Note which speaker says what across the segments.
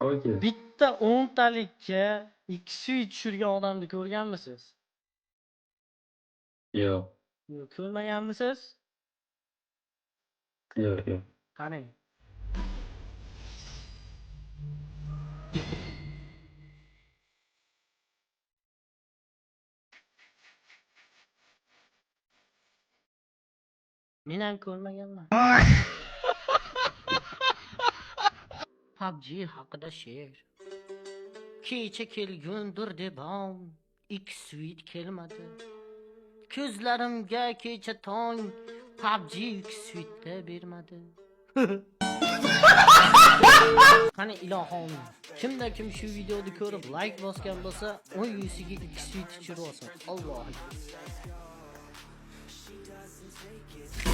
Speaker 1: Okey.
Speaker 2: Bitta 10 talikka 2 suit tushirgan odamni ko'rganmisiz?
Speaker 1: Yo'q.
Speaker 2: Yo'q, ko'rmaganmisiz?
Speaker 1: Yo'q.
Speaker 2: Qarang. Men ham ko'rmaganman. PUBG haqida she'r. Kecha kelgundir debam, X-Suite kelmadi. Ko'zlarimga kecha tong, PUBG X-Suite bermadi. Qani ilohim, kimda kim shu videoni ko'rib like bosgan bo'lsa, 10 yusiga X-Suite tushirib olsin. Alloh.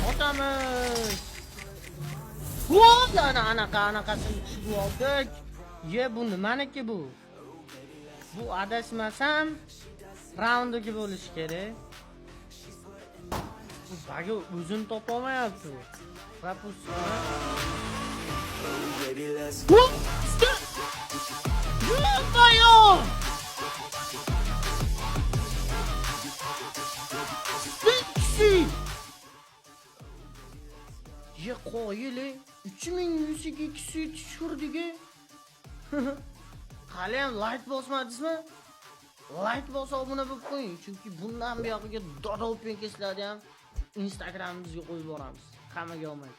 Speaker 2: Otamiz. Vo'lana anaqasini tushib oldik. Ye, bu nimaniki bu? Bu adashmasam raundiki bo'lishi kerak. Bu bagi o'zini topa olmayapti. Rapuska. Yo'q-yo'q. Ya qo'yili 3100 kishi tushirdiga. Hali ham like bosmadingizmi? Like bosib obuna bo'lib qo'ying, chunki bundan buyog'iga dodo open keslarni ham Instagramimizga qo'yib boramiz. Hammaga omad.